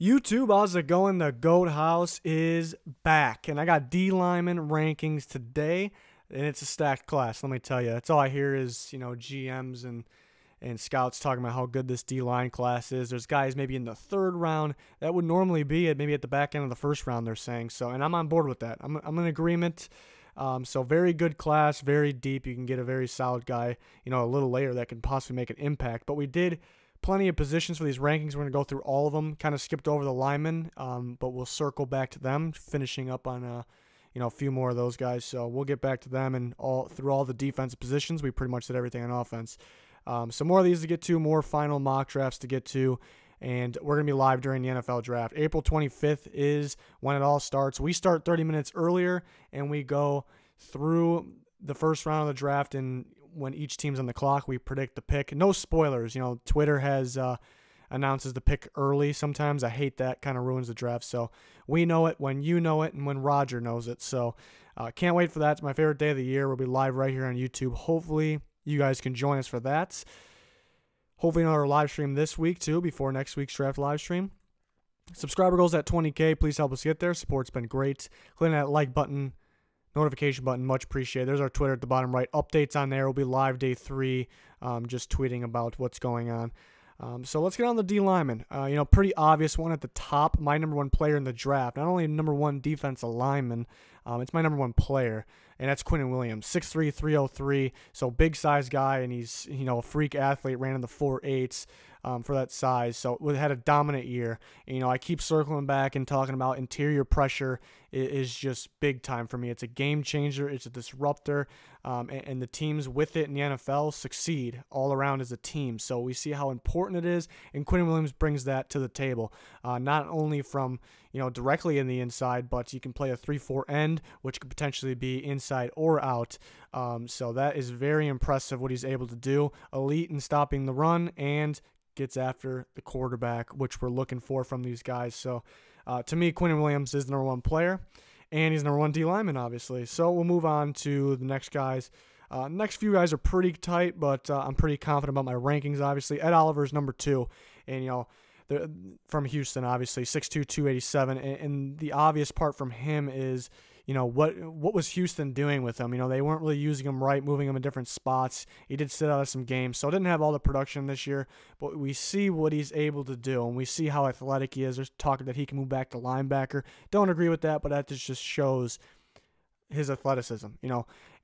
YouTube, how's it going? The GOAT House is back, and I got D-lineman rankings today, and it's a stacked class, let me tell you. That's all I hear is, GMs and scouts talking about how good this D-line class is. There's guys maybe in the third round that would normally be maybe at the back end of the first round, they're saying. So, and I'm on board with that. I'm in agreement. So very good class, very deep. You can get a very solid guy, a little later that can possibly make an impact. But we did plenty of positions for these rankings. We're going to go through all of them. Kind of skipped over the linemen, but we'll circle back to them, finishing up on a few more of those guys. So we'll get back to them and through all the defensive positions. We pretty much did everything on offense. So more of these to get to, more final mock drafts to get to, and we're going to be live during the NFL draft. April 25th is when it all starts. We start 30 minutes earlier, and we go through the first round of the draft, and when each team's on the clock, we predict the pick. No spoilers. Twitter has announces the pick early sometimes. I hate that. Kind of ruins the draft. So we know it when you know it and when Roger knows it. So can't wait for that. It's my favorite day of the year. We'll be live right here on YouTube. Hopefully you guys can join us for that. Hopefully another live stream this week too before next week's draft live stream. Subscriber goals at 20K. Please help us get there. Support's been great. Click that like button, notification button, much appreciated. There's our Twitter at the bottom right. Updates on there. We'll be live day 3, just tweeting about what's going on. So let's get on the D lineman. Pretty obvious one at the top. My number one player in the draft. Not only number one defensive lineman, it's my number one player, and that's Quinnen Williams, 6'3", 303. So big size guy, and he's a freak athlete. Ran in the 4.8s. For that size, so it had a dominant year. I keep circling back and talking about interior pressure is just big time for me. It's a game changer. It's a disruptor, and the teams with it in the NFL succeed all around as a team. So we see how important it is, and Quinnen Williams brings that to the table, not only from directly in the inside, but you can play a 3-4 end, which could potentially be inside or out. So that is very impressive what he's able to do. Elite in stopping the run and gets after the quarterback, which we're looking for from these guys. So to me, Quinnen Williams is the number one player, and he's number one D lineman, obviously. So we'll move on to the next guys. Next few guys are pretty tight, but I'm pretty confident about my rankings, obviously. Ed Oliver's number 2, and from Houston, obviously, 6'2", 287. And the obvious part from him is, what was Houston doing with him? They weren't really using him right, moving him in different spots. He did sit out of some games, so didn't have all the production this year, but we see what he's able to do, and we see how athletic he is. There's talk that he can move back to linebacker. Don't agree with that, but that just shows his athleticism,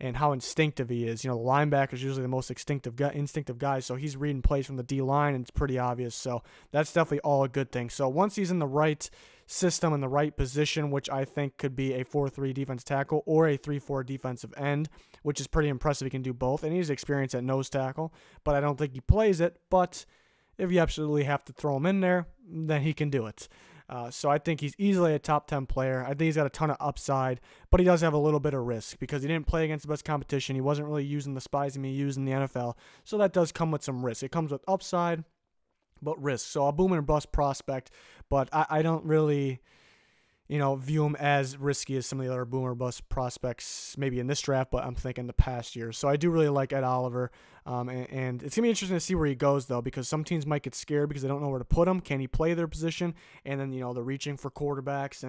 and how instinctive he is. The linebacker is usually the most instinctive guys, so he's reading plays from the D-line, and it's pretty obvious. So that's definitely all a good thing. So once he's in the right system in the right position, which I think could be a 4-3 defense tackle or a 3-4 defensive end, which is pretty impressive. He can do both, and he's experienced at nose tackle, but I don't think he plays it. But if you absolutely have to throw him in there, then he can do it. So I think he's easily a top 10 player. I think he's got a ton of upside, but he does have a little bit of risk because he didn't play against the best competition. He wasn't really using the spies he used in the NFL, so that does come with some risk. It comes with upside, but risk. So a boom and bust prospect, but I don't really, view him as risky as some of the other boom or bust prospects maybe in this draft, but I'm thinking the past years. So I do really like Ed Oliver, and it's going to be interesting to see where he goes, though, because some teams might get scared because they don't know where to put him. Can he play their position? And then, they're reaching for quarterbacks,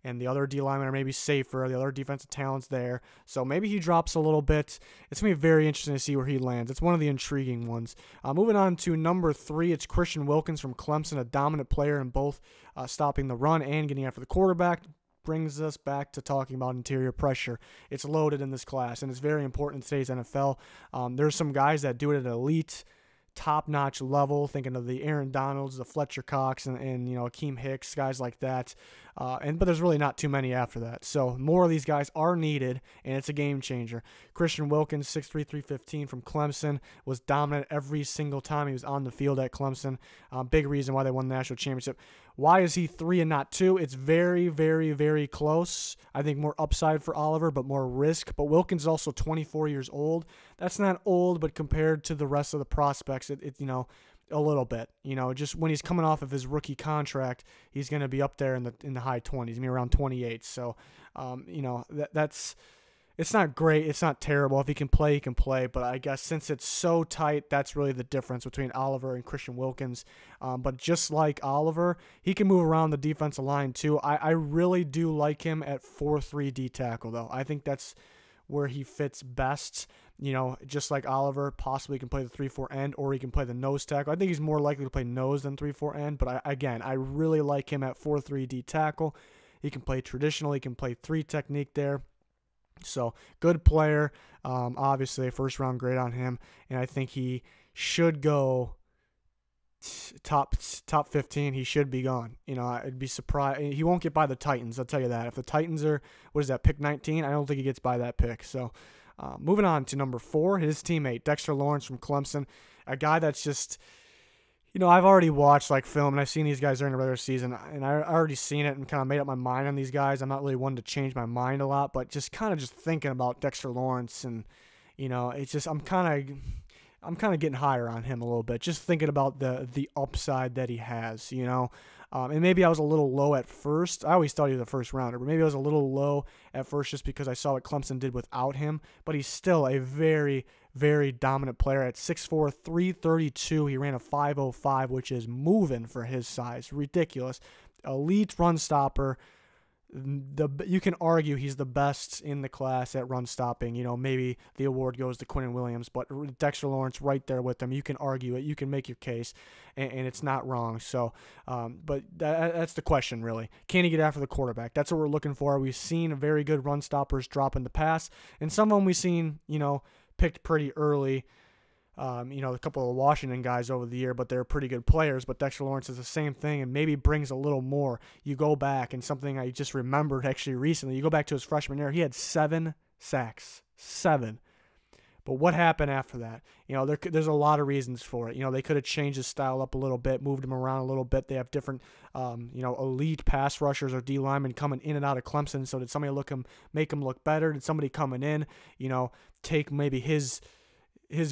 and the other D-linemen are maybe safer, the other defensive talent's there. So maybe he drops a little bit. It's going to be very interesting to see where he lands. It's one of the intriguing ones. Moving on to number 3, it's Christian Wilkins from Clemson, a dominant player in both stopping the run and getting after the quarterback. Brings us back to talking about interior pressure. It's loaded in this class, and it's very important in today's NFL. There's some guys that do it at an elite, top-notch level, thinking of the Aaron Donalds, the Fletcher Cox, and Akeem Hicks, guys like that. But there's really not too many after that. So more of these guys are needed, and it's a game changer. Christian Wilkins, 6'3", 315 from Clemson, was dominant every single time he was on the field at Clemson. Big reason why they won the national championship. Why is he 3 and not 2? It's very, very, very close. I think more upside for Oliver, but more risk. But Wilkins is also 24 years old. That's not old, but compared to the rest of the prospects, a little bit. Just when he's coming off of his rookie contract, he's going to be up there in the high 20s, maybe around 28. So, that's It's not great. It's not terrible. If he can play, he can play. But I guess since it's so tight, that's really the difference between Oliver and Christian Wilkins. But just like Oliver, he can move around the defensive line too. I really do like him at 4-3 D tackle, though. I think that's where he fits best. You know, just like Oliver, possibly can play the 3-4 end, or he can play the nose tackle. I think he's more likely to play nose than 3-4 end. But I really like him at 4-3 D tackle. He can play traditional. He can play 3 technique there. So, good player. Obviously, a first-round grade on him. And I think he should go top 15. He should be gone. You know, I'd be surprised. He won't get by the Titans, I'll tell you that. If the Titans are, what is that, pick 19? I don't think he gets by that pick. So, moving on to number 4, his teammate, Dexter Lawrence from Clemson. A guy that's just... You know, I've already watched like film, and I've seen these guys during the regular season, and I already seen it and kind of made up my mind on these guys. I'm not really one to change my mind a lot, but just kind of just thinking about Dexter Lawrence, and you know, it's just I'm kind of getting higher on him a little bit, just thinking about the upside that he has. You know, and maybe I was a little low at first. I always thought he was a first rounder, but maybe I was a little low at first just because I saw what Clemson did without him. But he's still a very, very dominant player at 6'4", 332. He ran a 5.05, which is moving for his size. Ridiculous. Elite run stopper. You can argue he's the best in the class at run stopping. You know, maybe the award goes to Quinnen Williams, but Dexter Lawrence right there with him. You can argue it. You can make your case, and it's not wrong. So, but that's the question, really. Can he get after the quarterback? That's what we're looking for. We've seen very good run stoppers drop in the pass, and some of them we've seen, you know, picked pretty early. You know, a couple of Washington guys over the year, but they're pretty good players. But Dexter Lawrence is the same thing and maybe brings a little more. You go back, and something I just remembered actually recently, you go back to his freshman year, he had 7 sacks. 7. But what happened after that? You know, there's a lot of reasons for it. You know, they could have changed his style up a little bit, moved him around a little bit. They have different, you know, elite pass rushers or D linemen coming in and out of Clemson. So did somebody make him look better? Did somebody coming in, you know, take maybe his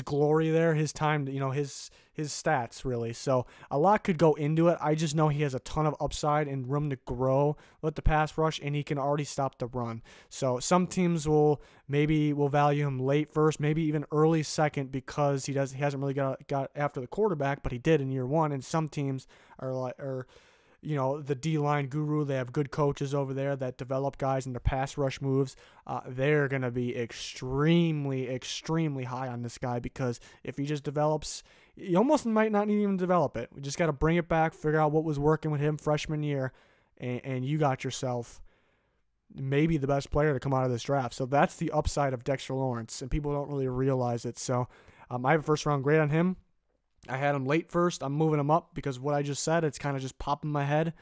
glory there, his time, you know, his stats, really. So a lot could go into it. I just know he has a ton of upside and room to grow with the pass rush, and he can already stop the run. So some teams will value him late first, maybe even early second, because he hasn't really got after the quarterback, but he did in year 1. And some teams are you know, the D-line guru. They have good coaches over there that develop guys in their pass rush moves. They're going to be extremely, extremely high on this guy, because if he just develops, you almost might not even develop it. We just got to bring it back, figure out what was working with him freshman year, and you got yourself maybe the best player to come out of this draft. So that's the upside of Dexter Lawrence, and people don't really realize it. So I have a first-round grade on him. I had him late first. I'm moving him up because what I just said, it's kind of just popping my head,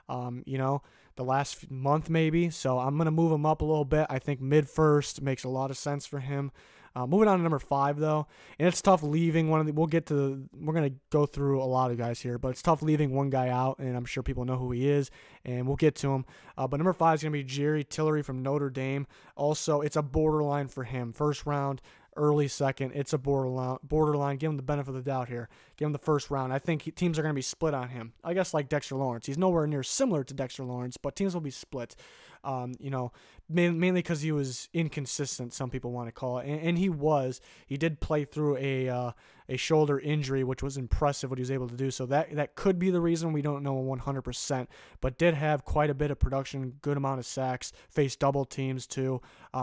you know, the last month maybe. So I'm going to move him up a little bit. I think mid-first makes a lot of sense for him. Moving on to number 5, though, and it's tough leaving one of the, we're going to go through a lot of guys here, but it's tough leaving one guy out, and I'm sure people know who he is, and we'll get to him. But number 5 is going to be Jerry Tillery from Notre Dame. Also, it's a borderline for him. First round, early second, it's a borderline. Give him the benefit of the doubt here. Give him the first round. I think teams are going to be split on him. I guess like Dexter Lawrence. He's nowhere near similar to Dexter Lawrence, but teams will be split. You know, mainly because he was inconsistent, some people want to call it, and he was. He did play through a shoulder injury, which was impressive what he was able to do. So that could be the reason. We don't know 100%, but did have quite a bit of production, good amount of sacks, faced double teams too.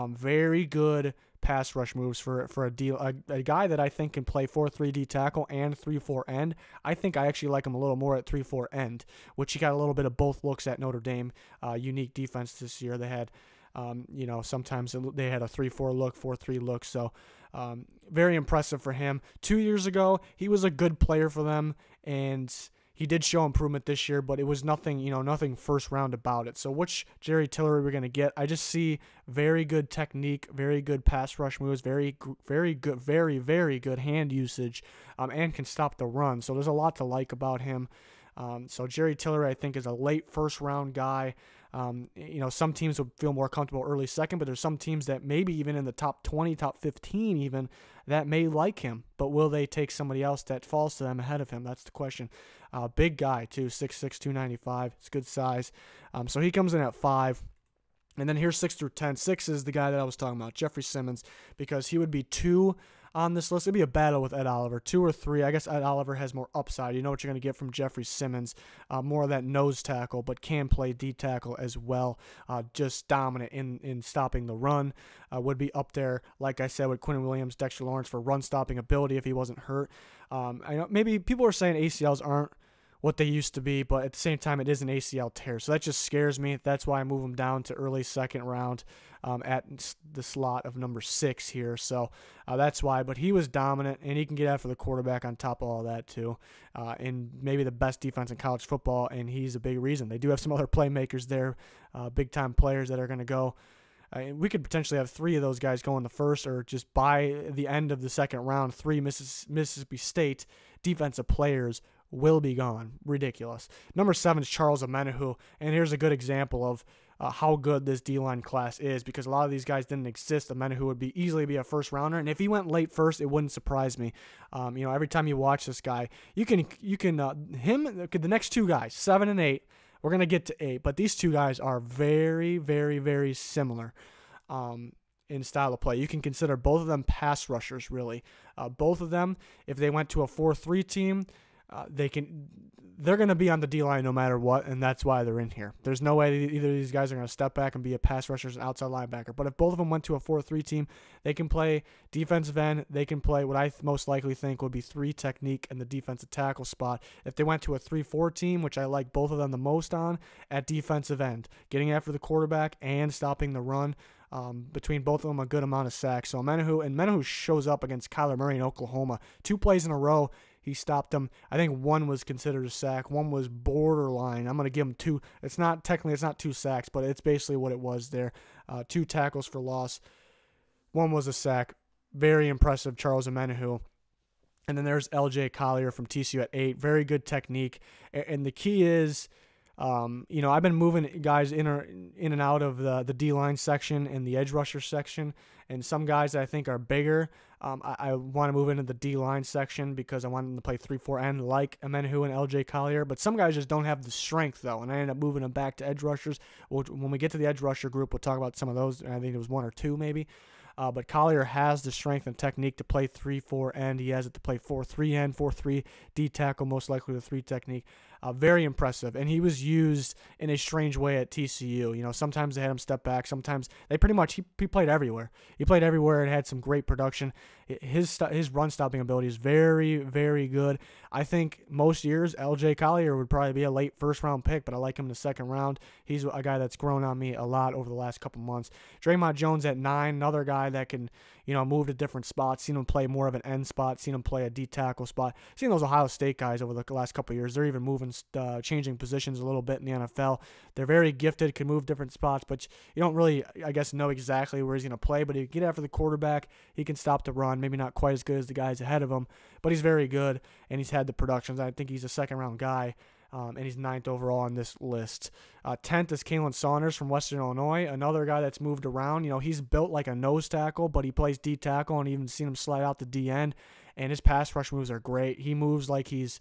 Very good pass rush moves for a guy that I think can play 4-3 D tackle and 3-4 end. I think I actually like him a little more at 3-4 end, which he got a little bit of both looks at Notre Dame. Unique defense this year. They had, you know, sometimes they had a 3-4 look, 4-3 look. So very impressive for him. 2 years ago, he was a good player for them, and he did show improvement this year, but it was nothing, you know, nothing first round about it. So which Jerry Tillery we're going to get? I just see very good technique, very good pass rush moves, very good hand usage, and can stop the run. So there's a lot to like about him. So Jerry Tillery, I think, is a late first round guy. You know, some teams would feel more comfortable early second, but there's some teams that maybe even in the top 20, top 15 even, that may like him. But will they take somebody else that falls to them ahead of him? That's the question. Big guy, too, 6'6", 295. It's good size. So he comes in at 5. And then here's 6 through 10. 6 is the guy that I was talking about, Jeffrey Simmons, because he would be 2 on this list. It'd be a battle with Ed Oliver, 2 or 3. I guess Ed Oliver has more upside. You know what you're going to get from Jeffrey Simmons, more of that nose tackle, but can play D tackle as well. Just dominant in stopping the run. Would be up there, like I said, with Quinnen Williams, Dexter Lawrence for run stopping ability if he wasn't hurt. I know maybe people are saying ACLs aren't what they used to be, but at the same time, it is an ACL tear. So that just scares me. That's why I move him down to early second round at the slot of number 6 here. So that's why. But he was dominant, and he can get after the quarterback on top of all that too. And maybe the best defense in college football, and he's a big reason. They do have some other playmakers there, big-time players that are going to go. We could potentially have 3 of those guys go in the first, or just by the end of the second round, 3 Mississippi State defensive players will be gone. Ridiculous. Number 7 is Charles Omenihu, and here's a good example of how good this D-line class is, because a lot of these guys didn't exist. Omenihu would easily be a first rounder, and if he went late first, it wouldn't surprise me. Every time you watch this guy, the next 2 guys, 7 and 8, we're going to get to 8, but these 2 guys are very, very, very similar in style of play. You can consider both of them pass rushers, really. Both of them, if they went to a 4-3 team, they're going to be on the D-line no matter what, and that's why they're in here. There's no way either of these guys are going to step back and be a pass rusher and outside linebacker. But if both of them went to a 4-3 team, they can play defensive end. They can play what I most likely think would be 3 technique in the defensive tackle spot. If they went to a 3-4 team, which I like both of them the most on, at defensive end, getting after the quarterback and stopping the run. Between both of them, a good amount of sacks. So Omenihu shows up against Kyler Murray in Oklahoma. 2 plays in a row, he stopped him. I think 1 was considered a sack. 1 was borderline. I'm going to give him 2. It's not 2 sacks, but it's basically what it was there. 2 tackles for loss. 1 was a sack. Very impressive, Charles Omenihu. And then there's LJ Collier from TCU at 8. Very good technique. And the key is, I've been moving guys in and out of the D-line section and the edge rusher section, and some guys that I think are bigger, I want to move into the D-line section because I want them to play 3-4 end like Omenihu and LJ Collier, but some guys just don't have the strength, though, and I end up moving them back to edge rushers. When we get to the edge rusher group, we'll talk about some of those. I think it was 1 or 2 maybe. But Collier has the strength and technique to play 3-4 end. He has it to play 4-3 end, 4-3 D tackle, most likely the 3 technique. Very impressive. And he was used in a strange way at TCU. Sometimes they had him step back. Sometimes they pretty much, he played everywhere. He played everywhere and had some great production. His run stopping ability is very, very good. I think most years LJ Collier would probably be a late first round pick, but I like him in the second round. He's a guy that's grown on me a lot over the last couple months. Draymond Jones at 9, another guy that can, move to different spots. Seen him play more of an end spot. Seen him play a D tackle spot. Seen those Ohio State guys over the last couple of years. They're even moving, changing positions a little bit in the NFL. They're very gifted, can move different spots, but you don't really, I guess, know exactly where he's going to play. But if you get after the quarterback, he can stop the run. Maybe not quite as good as the guys ahead of him, but he's very good, and he's had the productions. I think he's a second-round guy. And he's 9th overall on this list. 10th is Kenan Sinan from Western Illinois, another guy that's moved around. He's built like a nose tackle, but he plays D tackle, and even seen him slide out the D end, and his pass rush moves are great. He moves like he's,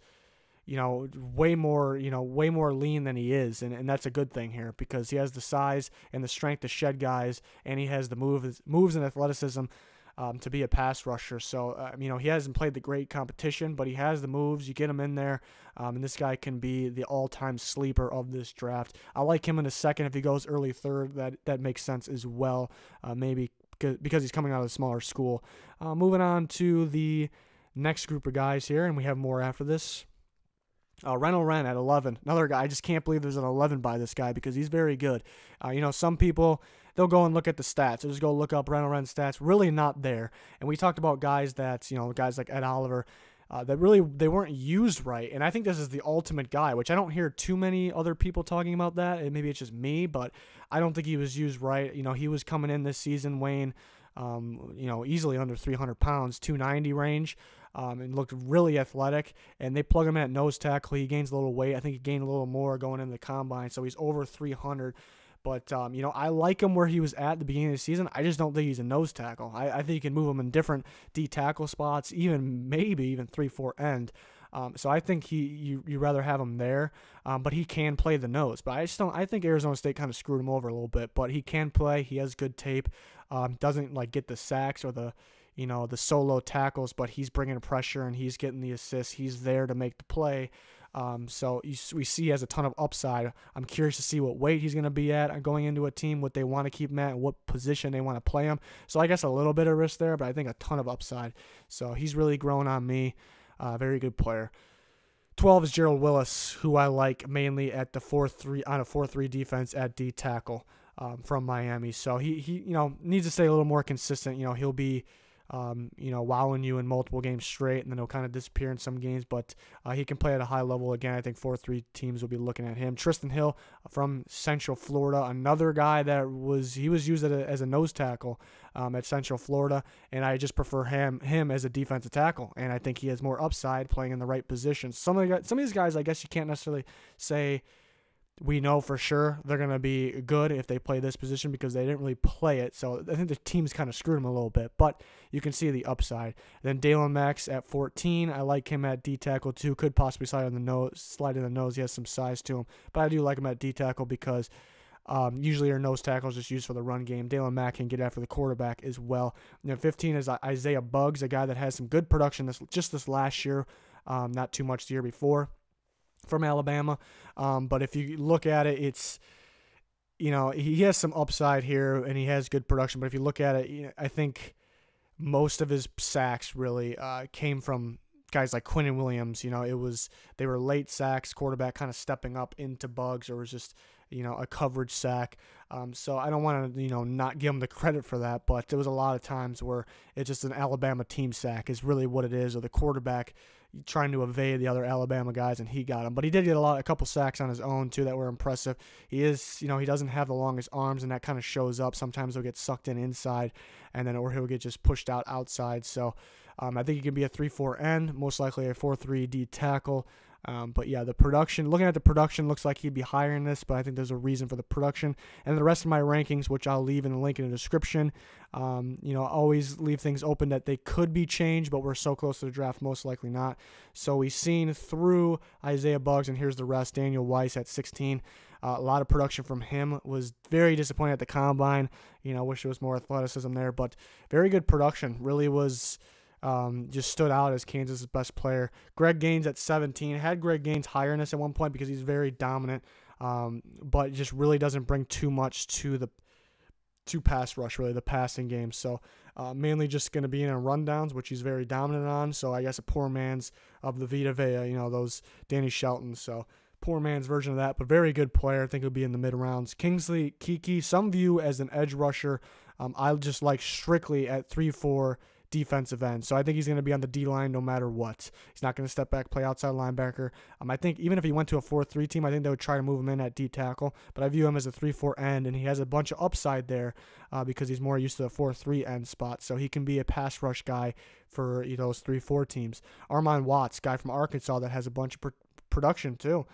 way more lean than he is, and that's a good thing here because he has the size and the strength to shed guys, and he has the moves and athleticism to be a pass rusher. So, he hasn't played the great competition, but he has the moves. You get him in there, and this guy can be the all-time sleeper of this draft. I like him in a second. If he goes early third, that makes sense as well, maybe because he's coming out of a smaller school. Moving on to the next group of guys here, and we have more after this. Renner at 11, another guy. I just can't believe there's an 11 by this guy because he's very good. Some people, they'll go and look at the stats. They'll just go look up Renner's stats. Really not there. And we talked about guys that, guys like Ed Oliver, that really, they weren't used right. And I think this is the ultimate guy, which I don't hear too many other people talking about that. And maybe it's just me, but I don't think he was used right. He was coming in this season weighing, easily under 300 pounds, 290 range. And looked really athletic, and they plug him in at nose tackle. He gains a little weight. I think he gained a little more going into the combine, so he's over 300. But, I like him where he was at the beginning of the season. I just don't think he's a nose tackle. I think you can move him in different D tackle spots, maybe even 3-4 end. So I think you rather have him there, but he can play the nose. But I think Arizona State kind of screwed him over a little bit. But he can play. He has good tape. Doesn't like get the sacks or the solo tackles, but he's bringing pressure and he's getting the assists. He's there to make the play. So we see he has a ton of upside. I'm curious to see what weight he's going to be at going into a team, what they want to keep him at, and what position they want to play him. So I guess a little bit of risk there, but I think a ton of upside. So he's really grown on me. Very good player. 12 is Gerald Willis, who I like mainly at the 4-3 on a 4-3 defense at D tackle from Miami. So he needs to stay a little more consistent. He'll be wowing you in multiple games straight, and then he'll kind of disappear in some games, but he can play at a high level. Again, I think 4-3 teams will be looking at him. Tristan Hill from Central Florida, another guy that was used as a nose tackle at Central Florida, and I just prefer him as a defensive tackle, and I think he has more upside playing in the right positions. Some of these guys, I guess you can't necessarily say we know for sure they're going to be good if they play this position because they didn't really play it. So I think the team's kind of screwed them a little bit, but you can see the upside. Then Dalen Max at 14. I like him at D tackle too. Could possibly slide in the nose. He has some size to him, but I do like him at D tackle because usually your nose tackle is just used for the run game. Dalen Mack can get after the quarterback as well. And then 15 is Isaiah Buggs, a guy that has some good production this last year, not too much the year before, from Alabama. But if you look at it, it's, he has some upside here and he has good production. But if you look at it, I think most of his sacks really came from guys like Quinnen Williams. They were late sacks, quarterback kind of stepping up into Buggs, or it was just, a coverage sack. So I don't want to, not give him the credit for that, but there was a lot of times where it's just an Alabama team sack is really what it is, or the quarterback trying to evade the other Alabama guys, and he got him. But he did get a couple sacks on his own too that were impressive. He is, he doesn't have the longest arms, and that kind of shows up. Sometimes he'll get sucked in inside, or he'll get just pushed out outside. So I think he can be a 3-4 end, most likely a 4-3 D tackle. But yeah, the production, looking at the production, looks like he'd be higher in this, but I think there's a reason for the production. And the rest of my rankings, which I'll leave in the link in the description, always leave things open that they could be changed, but we're so close to the draft, most likely not. So we've seen through Isaiah Buggs, and here's the rest. Daniel Weiss at 16. A lot of production from him. Was very disappointed at the combine. Wish there was more athleticism there, but very good production. Really was... just stood out as Kansas' best player. Greg Gaines at 17. Had Greg Gaines higher in this at one point because he's very dominant, but just really doesn't bring too much to pass rush, really, the passing game. So mainly just going to be in rundowns, which he's very dominant on. So I guess a poor man's of the Vita Vea, those Danny Sheltons. So poor man's version of that, but very good player. I think he'll be in the mid-rounds. Kingsley Kiki, some view as an edge rusher. I just like strictly at 3-4 defensive end. So I think he's going to be on the D-line no matter what. He's not going to step back, play outside linebacker. I think even if he went to a 4-3 team, I think they would try to move him in at D tackle. But I view him as a 3-4 end, and he has a bunch of upside there because he's more used to the 4-3 end spot. So he can be a pass rush guy for those 3-4 teams. Armon Watts, guy from Arkansas that has a bunch of production too.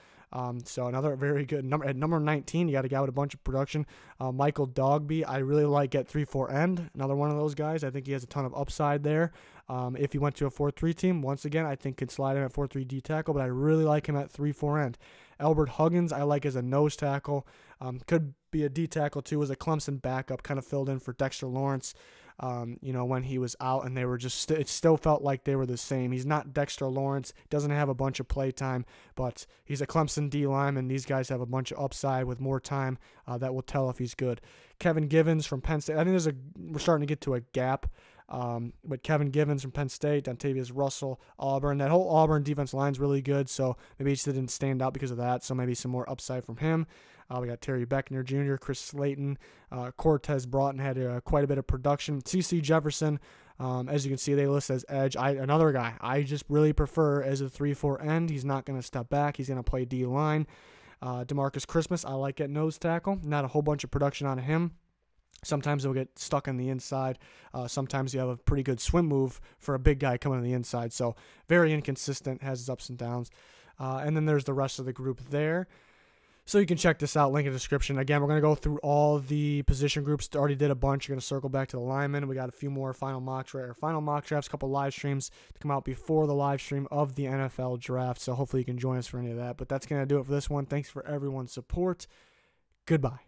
So another very good number. At number 19, you got a guy with a bunch of production. Michael Dogby, I really like at 3-4 end. Another one of those guys. I think he has a ton of upside there. If he went to a 4-3 team, once again, I think could slide in at 4-3 D tackle, but I really like him at 3-4 end. Albert Huggins, I like as a nose tackle. Could be a D tackle too, as a Clemson backup, kind of filled in for Dexter Lawrence. When he was out, and they were just, it still felt like they were the same. He's not Dexter Lawrence, doesn't have a bunch of play time, but he's a Clemson D lineman. These guys have a bunch of upside with more time that will tell if he's good. Kevin Givens from Penn State. I think we're starting to get to a gap. But Kevin Givens from Penn State, Dontavius Russell, Auburn. That whole Auburn defense line is really good, so maybe he just didn't stand out because of that, so maybe some more upside from him. We got Terry Beckner Jr., Chris Slayton, Cortez Broughton had quite a bit of production. C.C. Jefferson, as you can see, they list as edge. Another guy I just really prefer as a 3-4 end. He's not going to step back. He's going to play D-line. DeMarcus Christmas, I like at nose tackle. Not a whole bunch of production on him. Sometimes he'll get stuck on the inside. Sometimes you have a pretty good swim move for a big guy coming on the inside. So very inconsistent, has his ups and downs. And then there's the rest of the group there. So you can check this out, link in the description. Again, we're going to go through all the position groups. Already did a bunch. You're going to circle back to the linemen. We got a few more final mock drafts, a couple live streams to come out before the live stream of the NFL draft. So hopefully you can join us for any of that. But that's going to do it for this one. Thanks for everyone's support. Goodbye.